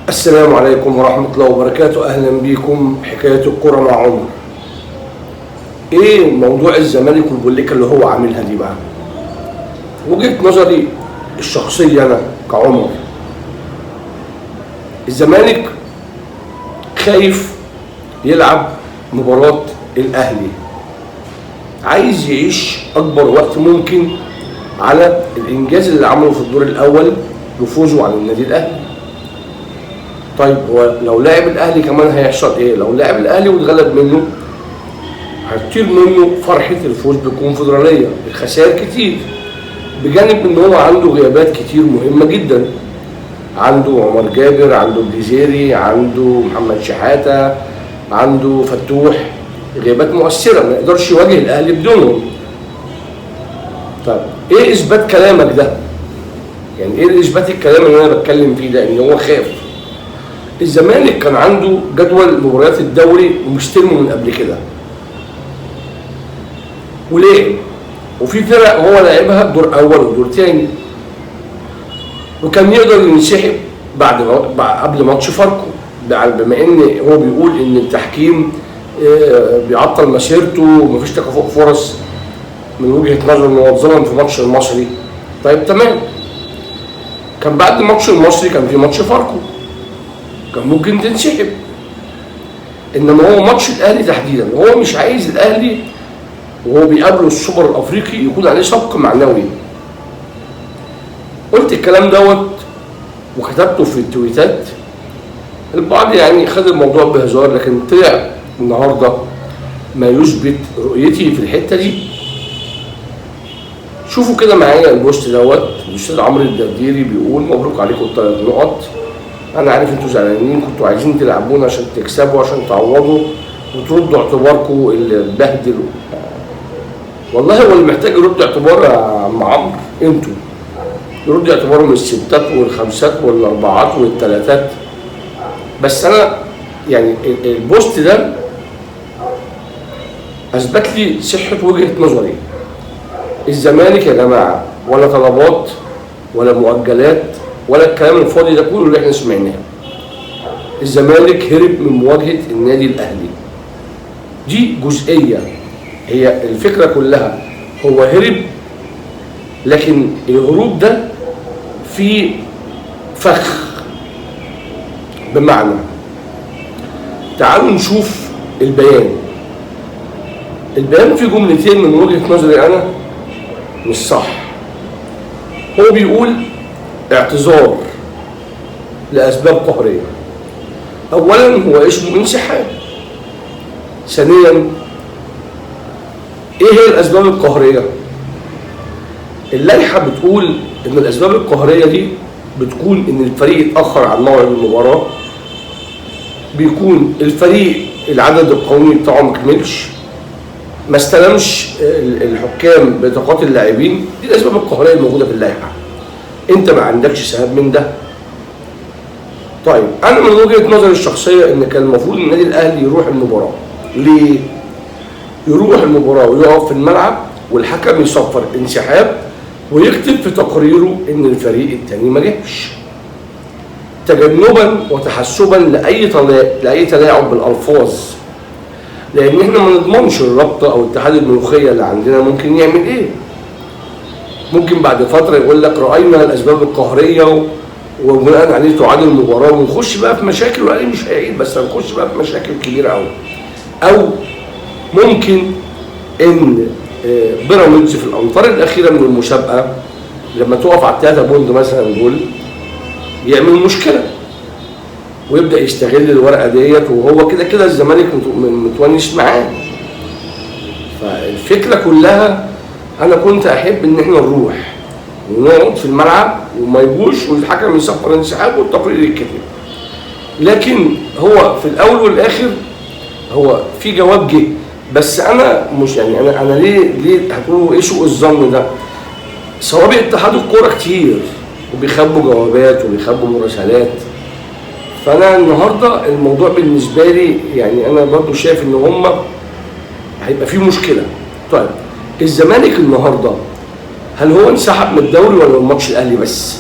السلام عليكم ورحمة الله وبركاته. أهلا بكم حكاية الكرة مع عمر. إيه موضوع الزمالك والبوليكا اللي هو عاملها دي بقى؟ وجهة نظري الشخصية أنا كعمر، الزمالك خايف يلعب مباراة الأهلي، عايز يعيش أكبر وقت ممكن على الإنجاز اللي عمله في الدور الأول بفوزه على النادي الأهلي. طيب هو لو لعب الاهلي كمان هيحصل ايه؟ لو لعب الاهلي واتغلب منه هتطير منه فرحه الفوز بالكونفدراليه، الخسائر كتير، بجانب ان هو عنده غيابات كتير مهمه جدا. عنده عمر جابر، عنده الجزيري، عنده محمد شحاته، عنده فتوح، غيابات مؤثره ما يقدرش يواجه الاهلي بدونهم. طيب ايه اثبات كلامك ده؟ يعني ايه اثبات الكلام اللي انا بتكلم فيه ده ان هو خاف؟ الزمالك كان عنده جدول مباريات الدوري ومستلمه من قبل كده. وليه؟ وفي فرق هو لعبها دور اول ودور تاني. وكان يقدر ينسحب قبل ماتش فاركو، بما ان هو بيقول ان التحكيم بيعطل مسيرته ومفيش تكافؤ فرص من وجهه نظره انه اتظلم في ماتش المصري. طيب تمام. كان بعد ماتش المصري كان في ماتش فاركو، كان ممكن تنسحب. انما هو ماتش الاهلي تحديدا هو مش عايز الاهلي وهو بيقابله السوبر الافريقي يكون عليه سبق معنوي. قلت الكلام دوت وكتبته في التويتات. البعض يعني خد الموضوع بهزار، لكن طلع النهارده ما يثبت رؤيتي في الحته دي. شوفوا كده معايا البوست دوت. الاستاذ عمرو الدرديري بيقول: مبروك عليكم ال3 نقط، انا عارف انتوا زعلانين، كنتوا عايزين تلعبونا عشان تكسبوا عشان تعوضوا وتردوا اعتباركم اللي اتبهدلوا. والله هو اللي محتاج يرد اعتبار يا عم عمرو انتوا، يرد اعتبارهم الستات والخمسات والاربعات والثلاثات. بس انا يعني البوست ده اثبت لي صحه وجهه نظري. الزمالك يا جماعه ولا طلبات ولا مؤجلات ولا الكلام الفاضي ده كله اللي احنا سمعناه. الزمالك هرب من مواجهه النادي الاهلي، دي جزئيه. هي الفكره كلها هو هرب، لكن الهروب ده فيه فخ. بمعنى تعالوا نشوف البيان فيه جملتين من وجهه نظري انا مش صح. هو بيقول اعتذار لأسباب قهرية. أولاً هو اسمه انسحاب. ثانياً إيه هي الأسباب القهرية؟ اللائحة بتقول إن الأسباب القهرية دي بتكون إن الفريق اتأخر عن موعد المباراة، بيكون الفريق العدد القومي بتاعه مكملش، ما استلمش الحكام بطاقات اللاعبين. دي الأسباب القهرية الموجودة في اللائحة. انت ما عندكش سبب من ده. طيب انا من وجهه نظري الشخصيه ان كان المفروض النادي الاهلي يروح المباراه. ليه؟ يروح المباراه ويقف في الملعب والحكم يصفر انسحاب ويكتب في تقريره ان الفريق الثاني ما جاش، تجنبا وتحسبا لاي تلاعب بالالفاظ. لان احنا ما نضمنش الرابطه او اتحاد الملوخيه اللي عندنا ممكن يعمل ايه. ممكن بعد فتره يقول لك راينا الاسباب القهريه وبناء عليه تعاد المباراه، ونخش بقى في مشاكل. والاهلي مش هيعيد، بس هنخش بقى في مشاكل كبيره قوي. او ممكن ان بيراميدز في الامتار الاخيره من المسابقه لما تقف على ال3 بوند مثلا دول يعمل مشكله ويبدا يستغل الورقه ديت، وهو كده كده الزمالك متونس معاه. فالفكره كلها انا كنت احب ان احنا نروح ونقعد في الملعب وما يجوش والحكم يصفر انسحاب والتقرير يتكتب. لكن هو في الاول والاخر هو في جواب جه، بس انا مش يعني انا ليه هتقولوا ايه سوء الظن ده؟ سوابق اتحاد الكوره كتير وبيخبوا جوابات وبيخبوا مراسلات. فانا النهارده الموضوع بالنسبه لي يعني انا برضو شايف ان هم هيبقى فيه مشكله. طيب الزمالك النهارده هل هو انسحب من الدوري ولا من ماتش الاهلي بس؟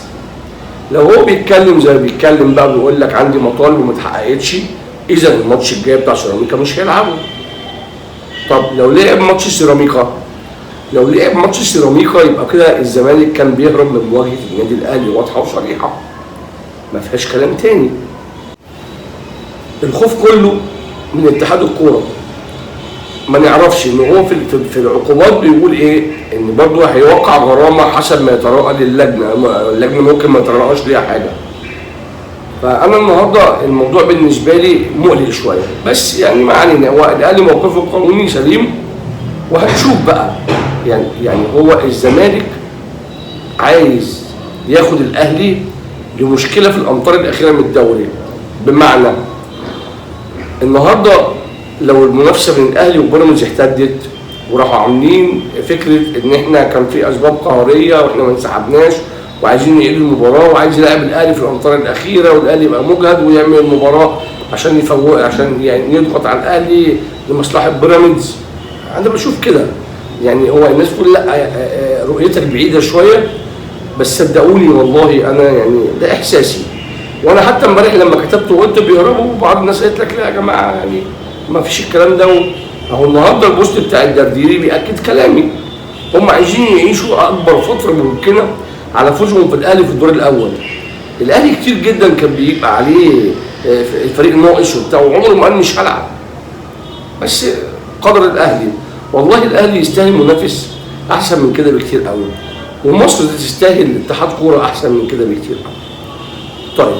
لو هو بيتكلم زي ما بيتكلم بقى بيقول لك عندي مطالب وما اتحققتش، اذا الماتش الجاي بتاع سيراميكا مش هيلعبه. طب لو لعب ماتش سيراميكا، يبقى كده الزمالك كان بيهرب من مواجهه النادي الاهلي واضحه وصريحه، ما فيهاش كلام تاني. الخوف كله من اتحاد الكوره، ما نعرفش ان هو في العقوبات بيقول ايه، ان برضه هيوقع غرامه حسب ما يتراءى للجنه، اللجنه ممكن ما يتراءاش ليها حاجه. فانا النهارده الموضوع بالنسبه لي مقلق شويه، بس يعني ما علينا، هو الاهلي موقفه القانوني سليم وهنشوف بقى. يعني هو الزمالك عايز ياخد الاهلي لمشكله في الامتار الاخيره من الدوري، بمعنى النهارده لو المنافسه بين الاهلي وبيراميدز احتدت وراحوا عاملين فكره ان احنا كان في اسباب قهريه واحنا ما انسحبناش وعايزين نعيد المباراه وعايز يلعب الاهلي في الامتار الاخيره والاهلي يبقى مجهد ويعمل المباراه عشان يفوق، عشان يعني يضغط على الاهلي لمصلحه بيراميدز. انا بشوف كده، يعني هو الناس تقول لا رؤيتك بعيده شويه، بس صدقوني والله انا يعني ده احساسي. وانا حتى امبارح لما كتبت وقلت بيهربوا، بعض الناس قالت لك لا يا جماعه يعني ما فيش الكلام ده. اهو النهارده البوست بتاع الدرديري بياكد كلامي، هم عايزين يعيشوا اكبر فتره ممكنه على فوزهم في الاهلي في الدور الاول. الاهلي كتير جدا كان بيبقى عليه الفريق ناقص وبتاع، وعمره ما قال مش هلعب، بس قدر الاهلي. والله الاهلي يستاهل منافس احسن من كده بكتير قوي، ومصر تستاهل اتحاد كوره احسن من كده بكتير قوي. طيب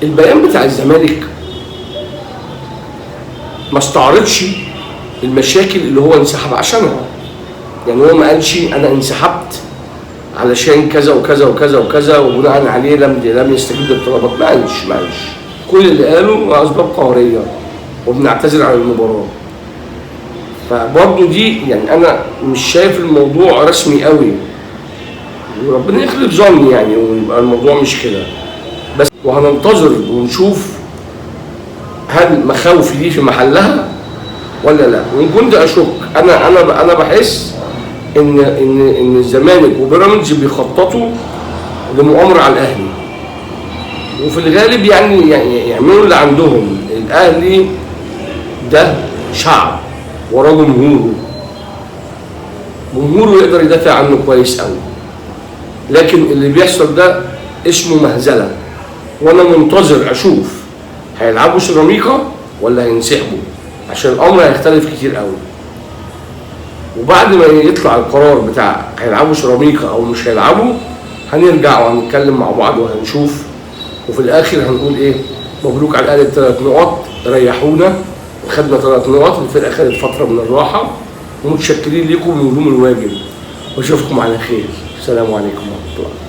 البيان بتاع الزمالك ما استعرضش المشاكل اللي هو انسحب عشانها، يعني هو ما قالش انا انسحبت علشان كذا وكذا وكذا وكذا وبناء عليه لم يستجيب للطلبات، ما قالش. كل اللي قاله اسباب قهريه وبنعتذر عن المباراه. فبرضه دي يعني انا مش شايف الموضوع رسمي قوي، وربنا يخلف ظني يعني ويبقى الموضوع مش كده بس، وهننتظر ونشوف هل مخاوفي دي في محلها ولا لا. وان كنت اشك، انا بحس ان الزمالك وبيراميدز بيخططوا لمؤامره على الاهلي، وفي الغالب يعني يعملوا اللي عندهم. الاهلي ده شعب وراه جمهوره يقدر يدافع عنه كويس قوي، لكن اللي بيحصل ده اسمه مهزله، وانا منتظر اشوف هيلعبوا سيراميكا ولا هينسحبوا، عشان الامر هيختلف كتير قوي. وبعد ما يطلع القرار بتاع هيلعبوا سيراميكا او مش هيلعبوا، هنرجع وهنتكلم مع بعض وهنشوف، وفي الاخر هنقول ايه، مبروك على الاهلي ب3 نقط، ريحونا وخدنا 3 نقط، الفرقه خدت فتره من الراحه، ومتشكرين لكم ونقوم الواجب، واشوفكم على خير. السلام عليكم ورحمه الله.